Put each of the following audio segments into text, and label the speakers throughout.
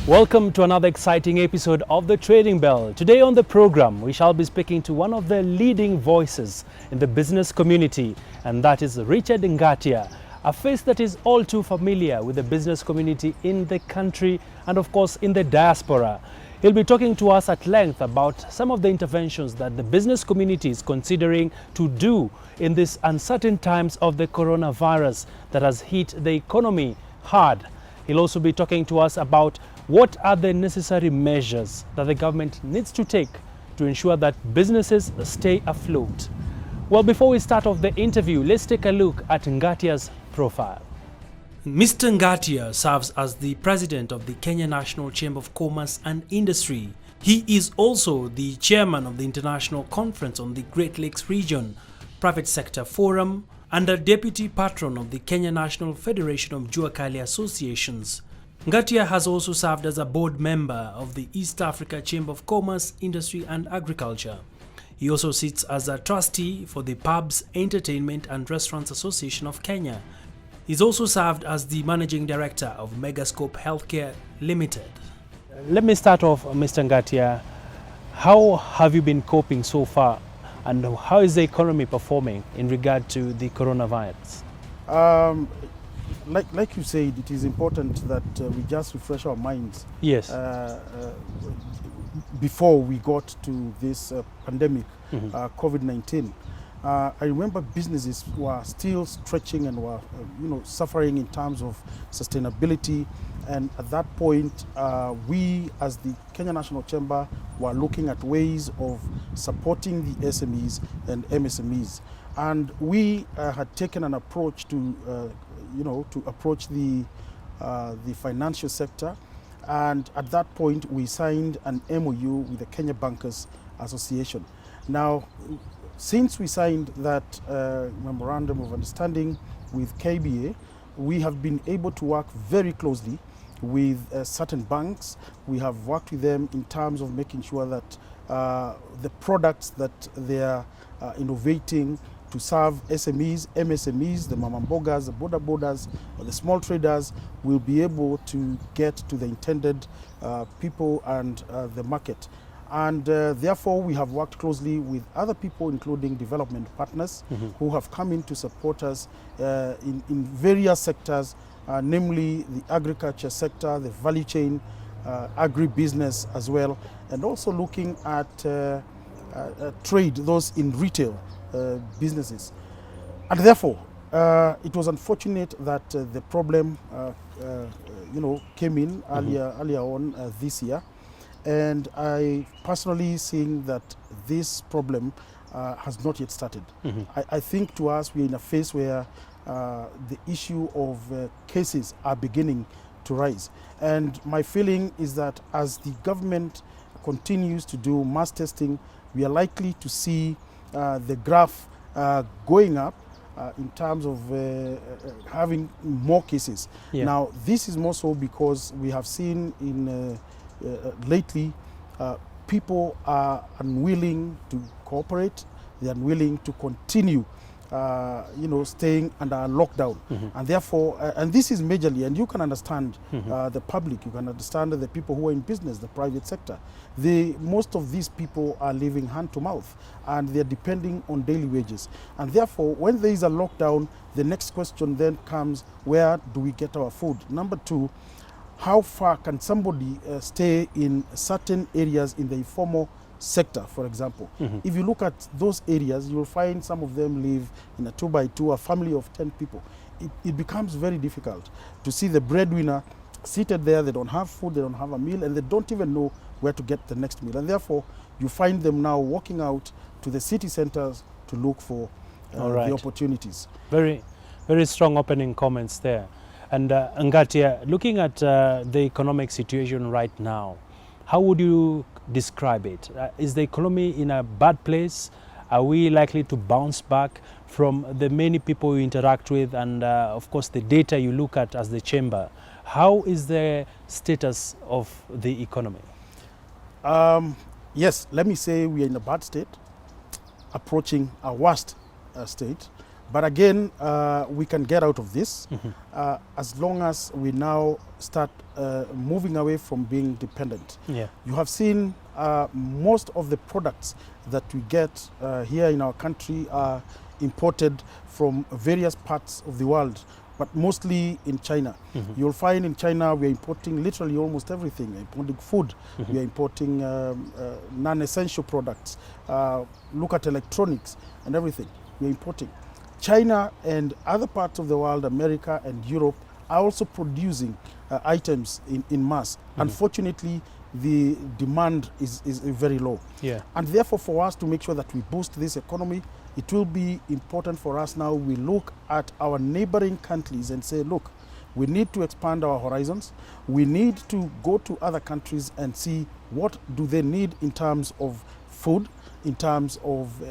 Speaker 1: Welcome to another exciting episode of The Trading Bell. Today on the program, we shall be speaking to one of the leading voices in the business community, and that is Richard Ngatia, a face that is all too familiar with the business community in the country and of course in the diaspora. He'll be talking to us at length about some of the interventions that the business community is considering to do in these uncertain times of the coronavirus that has hit the economy hard. He'll also be talking to us about what are the necessary measures that the government needs to take to ensure that businesses stay afloat. Well, before we start off the interview, let's take a look at Ngatia's profile. Mr. Ngatia serves as the president of the Kenya National Chamber of Commerce and Industry. He is also the chairman of the International Conference on the Great Lakes Region Private Sector Forum and a deputy patron of the Kenya National Federation of Jua Kali Associations. Ngatia has also served as a board member of the East Africa Chamber of Commerce, Industry and Agriculture. He also sits as a trustee for the Pubs, Entertainment and Restaurants Association of Kenya. He's also served as the managing director of Megascope Healthcare Limited. Let me start off, Mr. Ngatia. How have you been coping so far, and how is the economy performing in regard to the coronavirus?
Speaker 2: Like you said, it is important that we just refresh our minds.
Speaker 1: Yes.
Speaker 2: Before we got to this pandemic, COVID-19. I remember businesses were still stretching and were, suffering in terms of sustainability. And at that point, we as the Kenya National Chamber were looking at ways of supporting the SMEs and MSMEs. And we had taken an approach to approach the financial sector. And at that point, we signed an MOU with the Kenya Bankers Association. Now, since we signed that memorandum of understanding with KBA, we have been able to work very closely with certain banks. We have worked with them in terms of making sure that the products that they are innovating to serve SMEs, MSMEs, the mamambogas, the bodas, or the small traders will be able to get to the intended people and the market. And therefore, we have worked closely with other people, including development partners, who have come in to support us in various sectors, namely the agriculture sector, the value chain, agribusiness as well, and also looking at trade, those in retail businesses. And therefore, it was unfortunate that the problem came in earlier on this year. And I personally think that this problem has not yet started. I think to us, we're in a phase where the issue of cases are beginning to rise. And my feeling is that as the government continues to do mass testing, we are likely to see the graph going up in terms of having more cases. Yeah. Now, this is more so because we have seen in lately, people are unwilling to cooperate. They are unwilling to continue, staying under lockdown. And therefore, and this is majorly, and you can understand the public, you can understand the people who are in business, the private sector. Most of these people are living hand to mouth, and they're depending on daily wages. And therefore, when there is a lockdown, the next question then comes, where do we get our food? Number two, how far can somebody stay in certain areas in the informal sector, for example? If you look at those areas, you will find some of them live in a 2x2, a family of 10 people. It becomes very difficult to see the breadwinner seated there. They don't have food, they don't have a meal, and they don't even know where to get the next meal. And therefore, you find them now walking out to the city centers to look for the opportunities.
Speaker 1: Very, very strong opening comments there. And Ngatia, looking at the economic situation right now, how would you describe it? Is the economy in a bad place? Are we likely to bounce back from the many people you interact with and, of course, the data you look at as the chamber? How is the status of the economy?
Speaker 2: Yes, let me say we are in a bad state, approaching a worst state. But again, we can get out of this as long as we now start moving away from being dependent.
Speaker 1: Yeah.
Speaker 2: You have seen most of the products that we get here in our country are imported from various parts of the world, but mostly in China. You'll find in China we are importing literally almost everything. We are importing food, we are importing non-essential products. Look at electronics and everything, we are importing. China and other parts of the world, America and Europe, are also producing items in mass. Unfortunately, the demand is very low.
Speaker 1: Yeah.
Speaker 2: And therefore, for us to make sure that we boost this economy, it will be important for us now we look at our neighboring countries and say, look, we need to expand our horizons. We need to go to other countries and see what do they need in terms of food, in terms of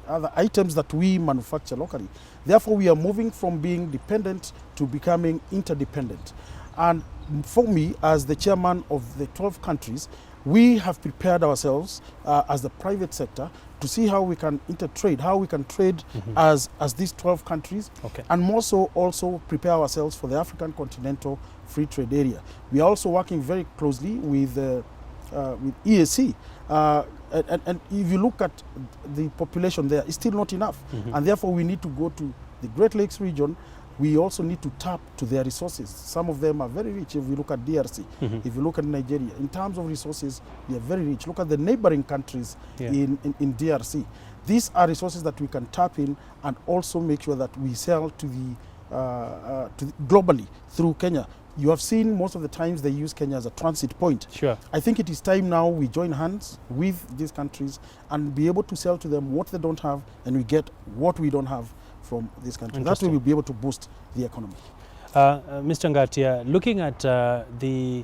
Speaker 2: other items that we manufacture locally. Therefore, we are moving from being dependent to becoming interdependent. And for me, as the chairman of the 12 countries, we have prepared ourselves as the private sector to see how we can intertrade, how we can trade as these 12 countries, and more so also prepare ourselves for the African Continental Free Trade Area. We are also working very closely with EAC. And if you look at the population there, it's still not enough. And therefore, we need to go to the Great Lakes region. We also need to tap to their resources. Some of them are very rich. If we look at DRC, if you look at Nigeria, in terms of resources, they are very rich. Look at the neighboring countries in DRC. These are resources that we can tap in and also make sure that we sell to the globally through Kenya. You have seen most of the times they use Kenya as a transit point.
Speaker 1: Sure.
Speaker 2: I think it is time now we join hands with these countries and be able to sell to them what they don't have, and we get what we don't have from this country. That way we'll be able to boost the economy.
Speaker 1: Mr. Ngatia, looking at the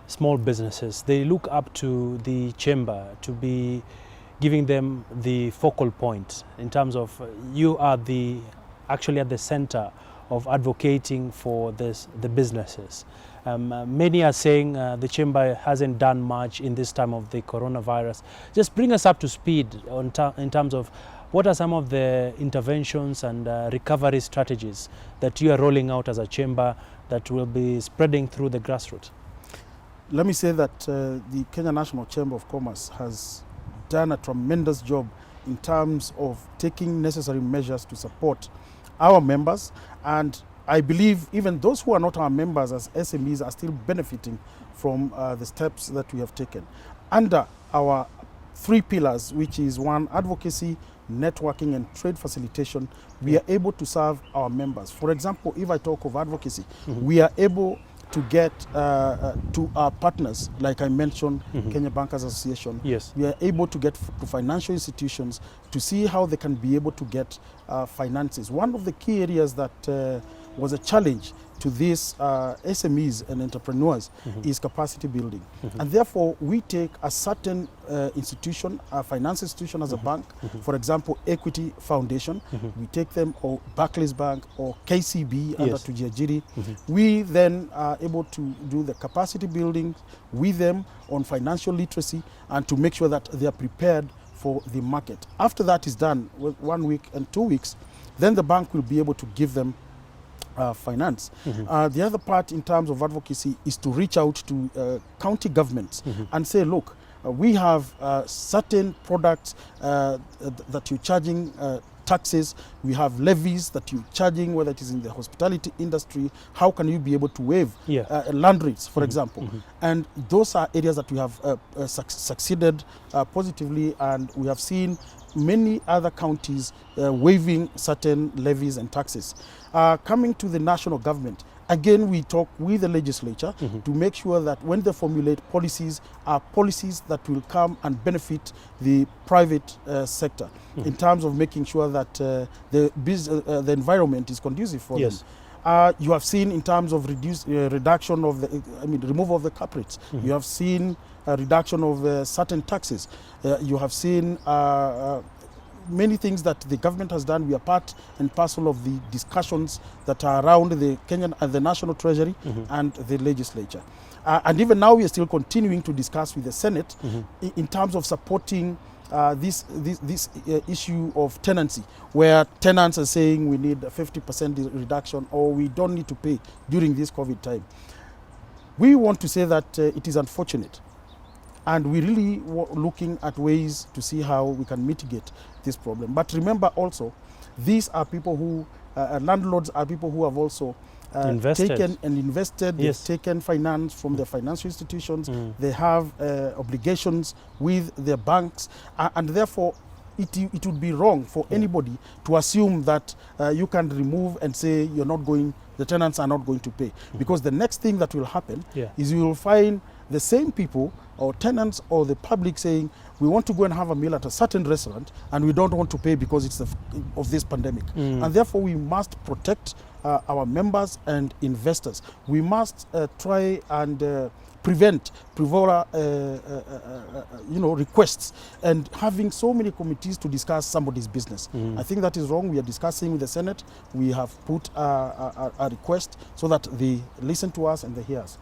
Speaker 1: small businesses, they look up to the chamber to be giving them the focal point in terms of you are actually at the center of advocating for the businesses. Many are saying the chamber hasn't done much in this time of the coronavirus. Just bring us up to speed in terms of what are some of the interventions and recovery strategies that you are rolling out as a chamber that will be spreading through the grassroots?
Speaker 2: Let me say that the Kenya National Chamber of Commerce has done a tremendous job in terms of taking necessary measures to support our members, and I believe even those who are not our members as SMEs are still benefiting from the steps that we have taken. Under our 3 pillars, which is 1, advocacy, networking and trade facilitation, we are able to serve our members. For example, if I talk of advocacy, we are able to get to our partners, like I mentioned, Kenya Bankers Association.
Speaker 1: Yes.
Speaker 2: We are able to get to financial institutions to see how they can be able to get finances. One of the key areas that was a challenge to these SMEs and entrepreneurs is capacity building. And therefore, we take a certain institution, a finance institution as a bank, for example, Equity Foundation, we take them, or Barclays Bank, or KCB under Tujiajiri. We then are able to do the capacity building with them on financial literacy and to make sure that they are prepared for the market. After that is done, with 1 week and 2 weeks, then the bank will be able to give them finance. The other part in terms of advocacy is to reach out to county governments and say, look, we have certain products that you're charging taxes, we have levies that you're charging, whether it is in the hospitality industry, how can you be able to waive land rates, for example. And those are areas that we have succeeded positively, and we have seen many other counties waiving certain levies and taxes. Coming to the national government, again, we talk with the legislature to make sure that when they formulate policies, are policies that will come and benefit the private sector in terms of making sure that the environment is conducive for them. You have seen in terms of reduction of removal of the cap rates. You have seen a reduction of certain taxes. You have seen many things that the government has done. We are part and parcel of the discussions that are around the Kenyan and the National Treasury and the legislature. And even now we are still continuing to discuss with the Senate in terms of supporting this issue of tenancy, where tenants are saying we need a 50% reduction or we don't need to pay during this COVID time. We want to say that it is unfortunate, and we really looking at ways to see how we can mitigate this problem. But remember also, these are people who, landlords are people who have also taken and invested,
Speaker 1: yes.
Speaker 2: they've taken finance from their financial institutions, they have obligations with their banks, and therefore it would be wrong for anybody to assume that you can remove and say you're not going, the tenants are not going to pay. Because the next thing that will happen is you will find the same people or tenants or the public saying, we want to go and have a meal at a certain restaurant and we don't want to pay because it's of this pandemic. And therefore we must protect our members and investors. We must try and prevent requests and having so many committees to discuss somebody's business. I think that is wrong. We are discussing with the Senate. We have put a request so that they listen to us and they hear us.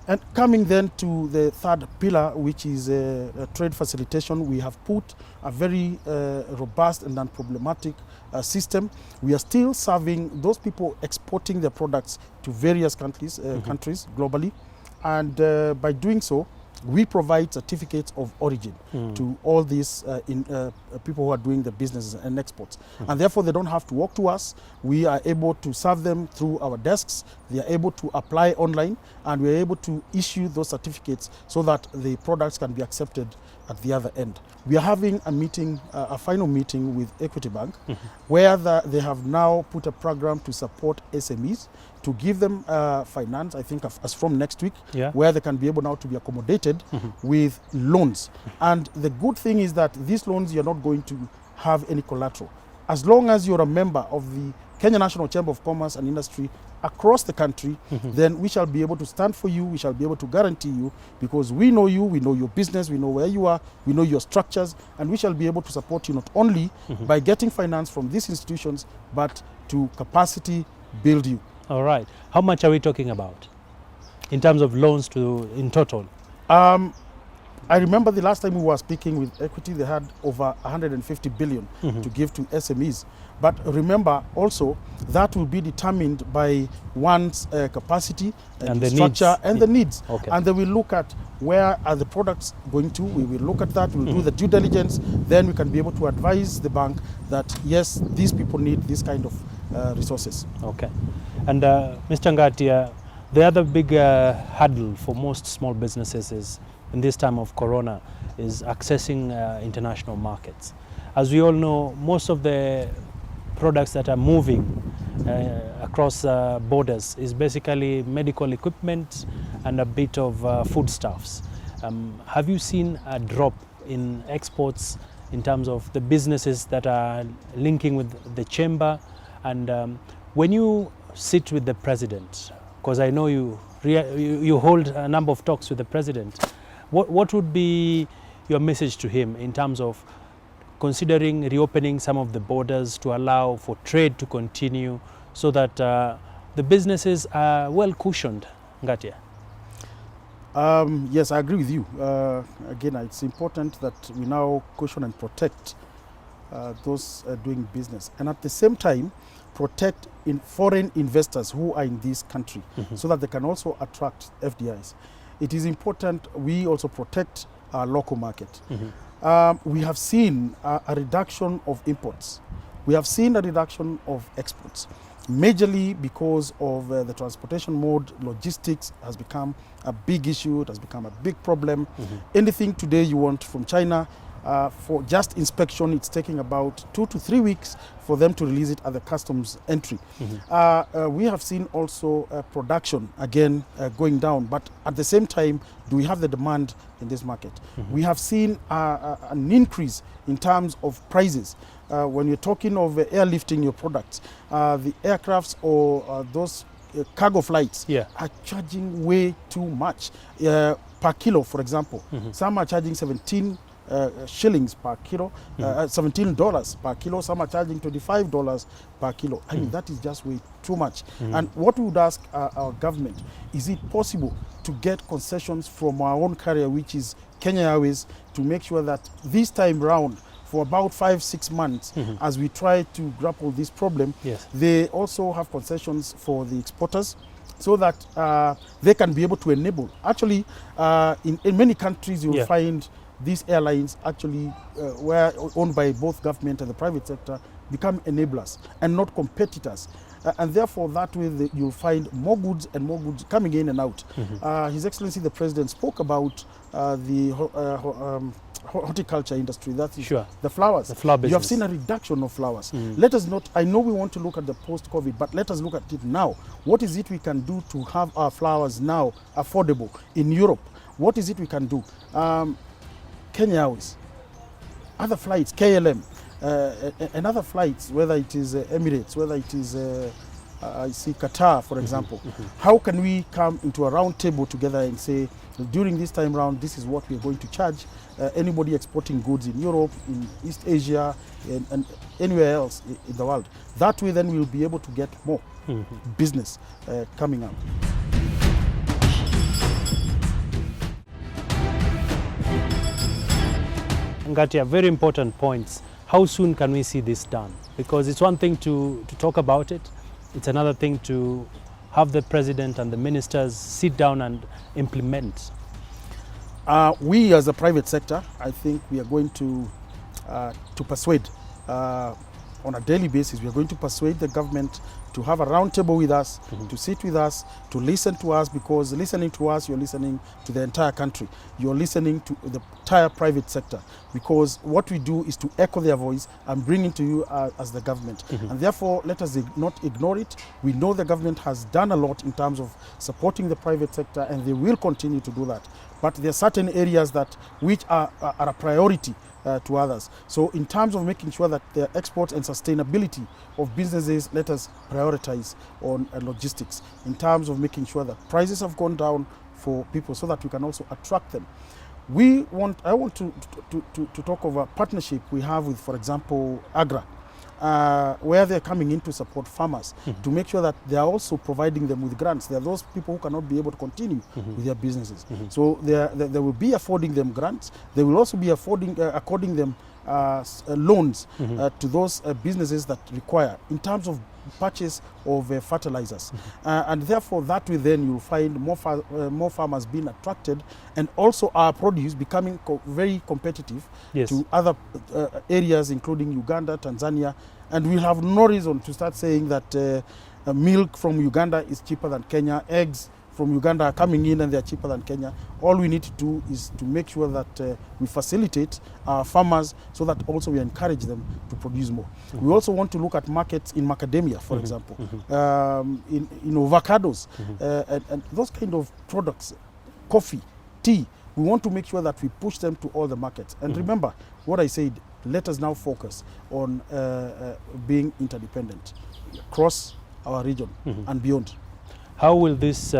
Speaker 2: And coming then to the third pillar, which is trade facilitation, we have put a very robust and unproblematic system. We are still serving those people exporting their products to various countries globally. And by doing so, we provide certificates of origin to all these people who are doing the businesses and exports. And therefore, they don't have to walk to us. We are able to serve them through our desks. They are able to apply online, and we are able to issue those certificates so that the products can be accepted at the other end. We are having a meeting, a final meeting with Equity Bank, where they have now put a program to support SMEs, to give them finance, I think as from next week, where they can be able now to be accommodated with loans. And the good thing is that these loans, you're not going to have any collateral. As long as you're a member of the Kenya National Chamber of Commerce and Industry across the country, then we shall be able to stand for you, we shall be able to guarantee you, because we know you, we know your business, we know where you are, we know your structures, and we shall be able to support you not only by getting finance from these institutions, but to capacity build you.
Speaker 1: All right. How much are we talking about in terms of loans in total?
Speaker 2: I remember the last time we were speaking with Equity, they had over 150 billion to give to SMEs. But remember also, that will be determined by one's capacity and the structure and the needs.
Speaker 1: Okay.
Speaker 2: And then we look at where are the products going to. We will look at that, we'll do the due diligence. Then we can be able to advise the bank that, yes, these people need this kind of resources.
Speaker 1: Okay. And Mr. Ngatia, the other big hurdle for most small businesses is, in this time of Corona, is accessing international markets. As we all know, most of the products that are moving across borders is basically medical equipment and a bit of foodstuffs. Have you seen a drop in exports in terms of the businesses that are linking with the chamber? And when you sit with the president, because I know you hold a number of talks with the president, what would be your message to him in terms of considering reopening some of the borders to allow for trade to continue so that the businesses are well cushioned, Ngatia?
Speaker 2: Yes, I agree with you. Again, it's important that we now cushion and protect those doing business, and at the same time protect foreign investors who are in this country so that they can also attract FDIs. It is important we also protect our local market. We have seen a reduction of imports. We have seen a reduction of exports, majorly because of the transportation mode. Logistics has become a big issue. It has become a big problem. Anything today you want from China, for just inspection, it's taking about 2 to 3 weeks for them to release it at the customs entry. We have seen also production again going down, but at the same time, do we have the demand in this market? We have seen an increase in terms of prices. When you're talking of airlifting your products, the aircrafts or those cargo flights are charging way too much per kilo, for example. Some are charging 17 shillings per kilo, $17 per kilo. Some are charging $25 per kilo. I mean, that is just way too much. And what we would ask our government, is it possible to get concessions from our own carrier, which is Kenya Airways, to make sure that this time round, for about 5-6 months, as we try to grapple this problem, they also have concessions for the exporters, so that they can be able to enable. Actually, in many countries, you'll find these airlines actually were owned by both government and the private sector become enablers and not competitors. And therefore, that way you'll find more goods and more goods coming in and out. His Excellency the President spoke about the horticulture industry, that is the flowers.
Speaker 1: The flower business.
Speaker 2: You have seen a reduction of flowers. Let us not, I know we want to look at the post-COVID, but let us look at it now. What is it we can do to have our flowers now affordable in Europe? What is it we can do? Kenya Airways, other flights, KLM, and other flights, whether it is Emirates, whether it is I see Qatar, for example. How can we come into a round table together and say, during this time round, this is what we are going to charge anybody exporting goods in Europe, in East Asia, and anywhere else in the world. That way, then we'll be able to get more business coming up.
Speaker 1: Ngatia, very important points. How soon can we see this done? Because it's one thing to talk about it. It's another thing to have the president and the ministers sit down and implement.
Speaker 2: We as a private sector, I think we are going to persuade on a daily basis. We are going to persuade the government to have a round table with us, to sit with us, to listen to us, because listening to us, you're listening to the entire country. You're listening to the entire private sector, because what we do is to echo their voice and bring it to you as the government. And therefore, let us not ignore it. We know the government has done a lot in terms of supporting the private sector, and they will continue to do that. But there are certain areas which are a priority to others. So in terms of making sure that the exports and sustainability of businesses, let us prioritize on logistics in terms of making sure that prices have gone down for people so that we can also attract them. I want to talk of a partnership we have with, for example, Agra, where they're coming in to support farmers to make sure that they are also providing them with grants. There are those people who cannot be able to continue with their businesses. So they will be affording them grants. They will also be according them loans to those businesses that require in terms of purchase of fertilizers. And therefore, that way then you'll find more farmers being attracted, and also our produce becoming very competitive to other areas, including Uganda, Tanzania. And we'll have no reason to start saying that milk from Uganda is cheaper than Kenya, eggs from Uganda are coming in and they're cheaper than Kenya. All we need to do is to make sure that we facilitate our farmers so that also we encourage them to produce more. We also want to look at markets in macadamia, for example, in avocados, and those kind of products, coffee, tea. We want to make sure that we push them to all the markets. And remember what I said, let us now focus on being interdependent across our region and beyond.
Speaker 1: How will this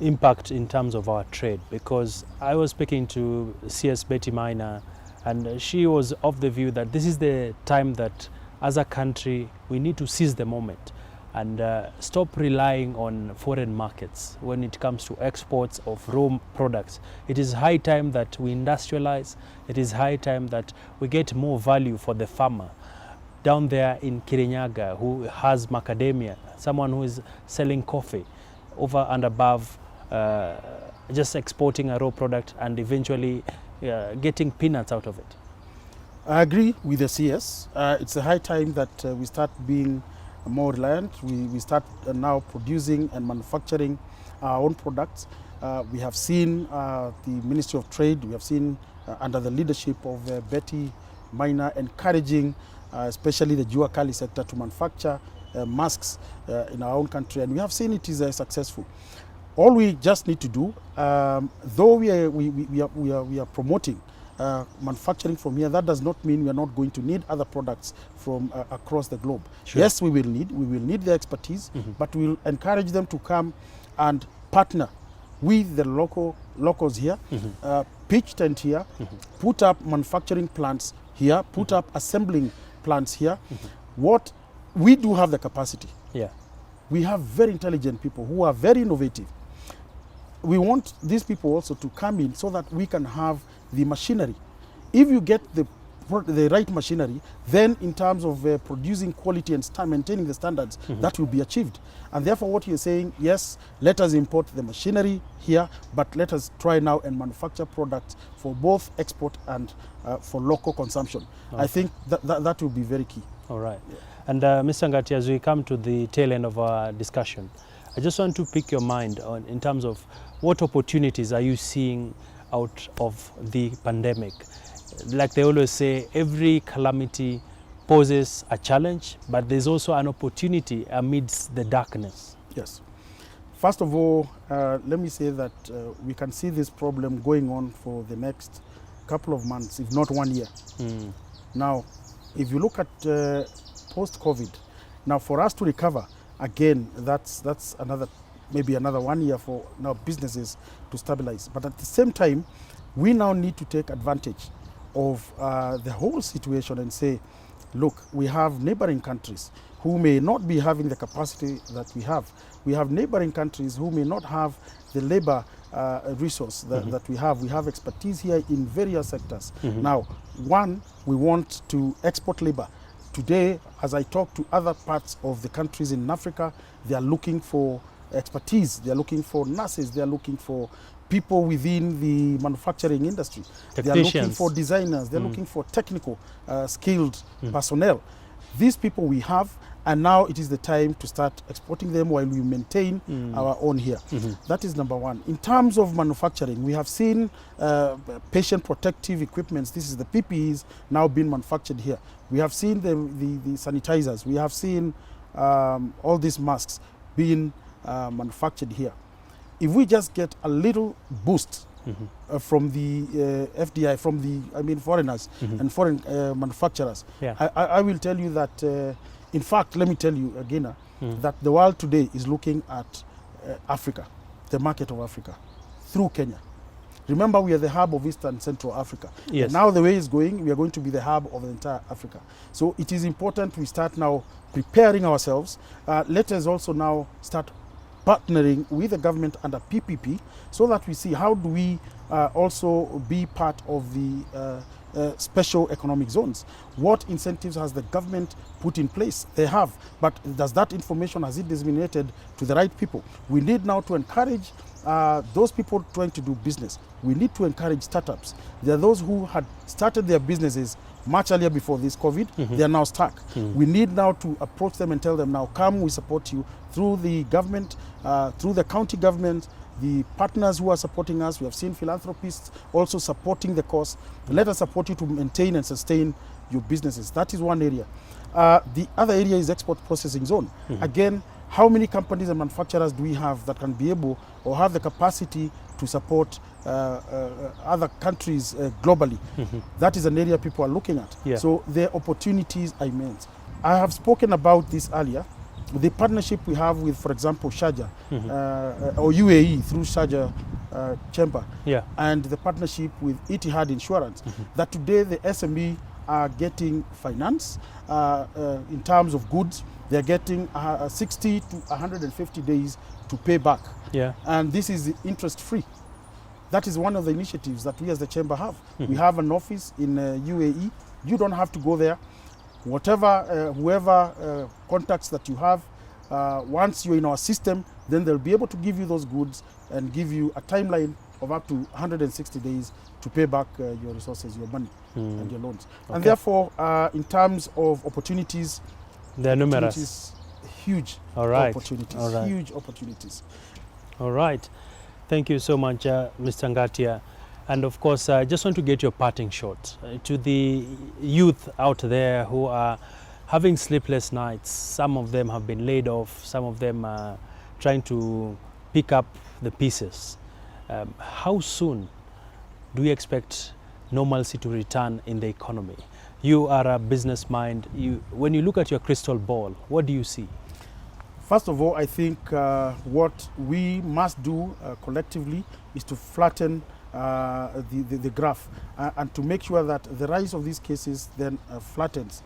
Speaker 1: impact in terms of our trade? Because I was speaking to CS Betty Minor, and she was of the view that this is the time that as a country we need to seize the moment and stop relying on foreign markets when it comes to exports of raw products. It is high time that we industrialize. It is high time that we get more value for the farmer down there in Kirinyaga, who has macadamia, someone who is selling coffee over and above just exporting a raw product and eventually getting peanuts out of it.
Speaker 2: I agree with the CS. It's a high time that we start being more reliant. We start now producing and manufacturing our own products. We have seen the Ministry of Trade, we have seen under the leadership of Betty Minor encouraging especially the Jua Kali sector to manufacture masks in our own country, and we have seen it is successful. All we just need to do, though we are promoting manufacturing from here, that does not mean we are not going to need other products from across the globe. Yes, we will need the expertise, but we will encourage them to come and partner with the locals here, pitch tent here, put up manufacturing plants here, put up assembling plants here. What we do have the capacity.
Speaker 1: Yeah.
Speaker 2: We have very intelligent people who are very innovative. We want these people also to come in so that we can have the machinery. If you get the right machinery, then in terms of producing quality and maintaining the standards, that will be achieved. And therefore what you're saying, yes, let us import the machinery here, but let us try now and manufacture products for both export and for local consumption. Okay. I think that will be very key.
Speaker 1: All right. Yeah. And Mr. Ngatia, as we come to the tail end of our discussion, I just want to pick your mind on, in terms of what opportunities are you seeing out of the pandemic? Like they always say, every calamity poses a challenge, but there's also an opportunity amidst the darkness.
Speaker 2: Yes. First of all, let me say that we can see this problem going on for the next couple of months, if not 1 year. Now, if you look at post-COVID, now for us to recover, again, that's maybe another 1 year for now businesses to stabilize. But at the same time, we now need to take advantage of the whole situation and say, look, we have neighboring countries who may not be having the capacity that we have. We have neighboring countries who may not have the labor resource that we have. We have expertise here in various sectors. Now, one, we want to export labor. Today, as I talk to other parts of the countries in Africa, they are looking for expertise. They are looking for nurses. They are looking for people within the manufacturing industry. They are looking for designers. They are looking for technical, skilled personnel. These people we have, and now it is the time to start exporting them while we maintain our own here. That is number one. In terms of manufacturing, we have seen patient protective equipments. This is the PPEs now being manufactured here. We have seen the sanitizers. We have seen all these masks being manufactured here. If we just get a little boost from the FDI, from the foreigners and foreign manufacturers, I will tell you that, in fact, let me tell you, Agina, that the world today is looking at Africa, the market of Africa, through Kenya. Remember, we are the hub of East and Central Africa.
Speaker 1: Yes.
Speaker 2: And now the way it's going, we are going to be the hub of the entire Africa. So it is important we start now preparing ourselves. Let us also now start partnering with the government under PPP so that we see how do we also be part of the special economic zones. What incentives has the government put in place? They have, but does that information, has it disseminated to the right people? We need now to encourage those people trying to do business. We need to encourage startups. There are those who had started their businesses much earlier before this COVID, they are now stuck. We need now to approach them and tell them, now come, we support you through the government, through the county government, the partners who are supporting us. We have seen philanthropists also supporting the cause. Let us support you to maintain and sustain your businesses. That is one area. The other area is export processing zone. Again, how many companies and manufacturers do we have that can be able or have the capacity to support other countries globally? That is an area people are looking at. So the opportunities are immense. I have spoken about this earlier. The partnership we have with, for example, Sharjah or UAE through Sharjah Chamber, and the partnership with Etihad Insurance, that today the SME are getting finance in terms of goods. They're getting 60 to 150 days to pay back. And this is interest-free. That is one of the initiatives that we as the Chamber have. We have an office in UAE. You don't have to go there. Whatever, whoever contacts that you have, once you're in our system, then they'll be able to give you those goods and give you a timeline of up to 160 days to pay back your resources, your money, and your loans. And therefore, in terms of opportunities,
Speaker 1: they're numerous.
Speaker 2: Huge opportunities. Huge opportunities.
Speaker 1: All right. Thank you so much, Mr. Ngatia. And of course, I just want to get your parting shot to the youth out there who are having sleepless nights. Some of them have been laid off. Some of them are trying to pick up the pieces. How soon do you expect normalcy to return in the economy? You are a business mind. When you look at your crystal ball, what do you see?
Speaker 2: First of all, I think what we must do collectively is to flatten the graph and to make sure that the rise of these cases then flattens.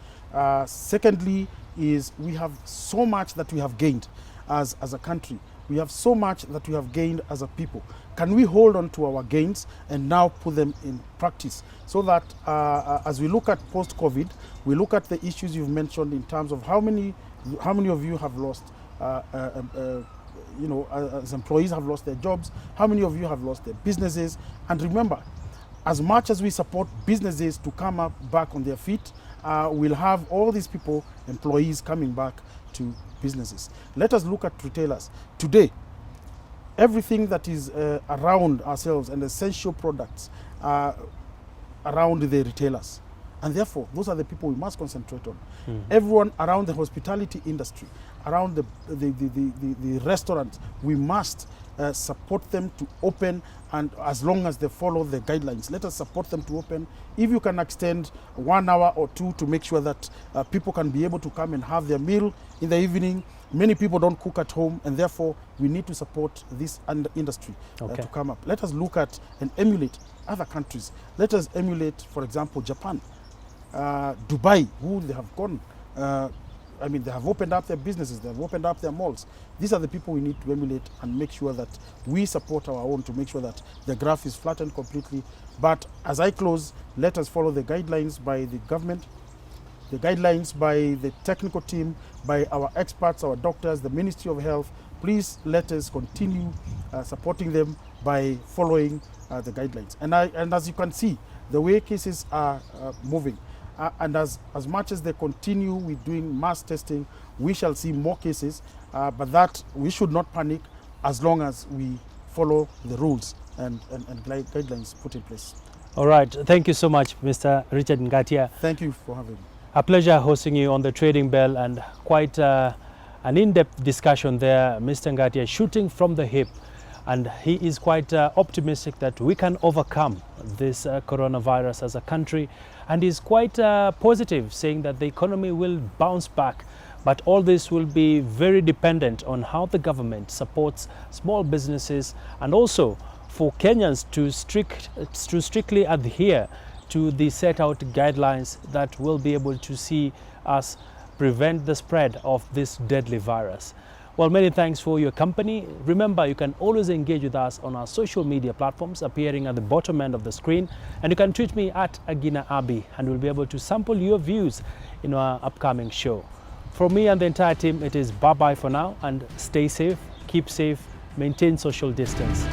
Speaker 2: Secondly, is we have so much that we have gained as a country. We have so much that we have gained as a people. Can we hold on to our gains and now put them in practice so that as we look at post-COVID, we look at the issues you've mentioned in terms of how many of you have lost, as employees have lost their jobs, how many of you have lost their businesses. And remember, as much as we support businesses to come up back on their feet, we'll have all these people, employees coming back to businesses. Let us look at retailers. Today, everything that is around ourselves and essential products are around the retailers. And therefore, those are the people we must concentrate on. Everyone around the hospitality industry, around the restaurants, we must support them to open, and as long as they follow the guidelines, let us support them to open. If you can extend 1 hour or 2 to make sure that people can be able to come and have their meal in the evening. Many people don't cook at home, and therefore we need to support this industry to come up. Let us look at and emulate other countries. Let us emulate, for example, Japan, Dubai, who they have gone. They have opened up their businesses, they have opened up their malls. These are the people we need to emulate and make sure that we support our own to make sure that the graph is flattened completely. But as I close, let us follow the guidelines by the government, the guidelines by the technical team, by our experts, our doctors, the Ministry of Health. Please let us continue supporting them by following the guidelines. And as you can see, the way cases are moving, and as much as they continue with doing mass testing, we shall see more cases, but that we should not panic as long as we follow the rules and guidelines put in place.
Speaker 1: All right. Thank you so much, Mr. Richard Ngatia.
Speaker 2: Thank you for having me.
Speaker 1: A pleasure hosting you on the Trading Bell, and quite an in-depth discussion there. Mr. Ngatia shooting from the hip, and he is quite optimistic that we can overcome this coronavirus as a country, and he's quite positive, saying that the economy will bounce back. But all this will be very dependent on how the government supports small businesses, and also for Kenyans to strictly adhere to the set out guidelines that will be able to see us prevent the spread of this deadly virus. Well, many thanks for your company. Remember, you can always engage with us on our social media platforms appearing at the bottom end of the screen, and you can tweet me at Agina Abi, and we'll be able to sample your views in our upcoming show. From me and the entire team, it is bye-bye for now, and stay safe, keep safe, maintain social distance.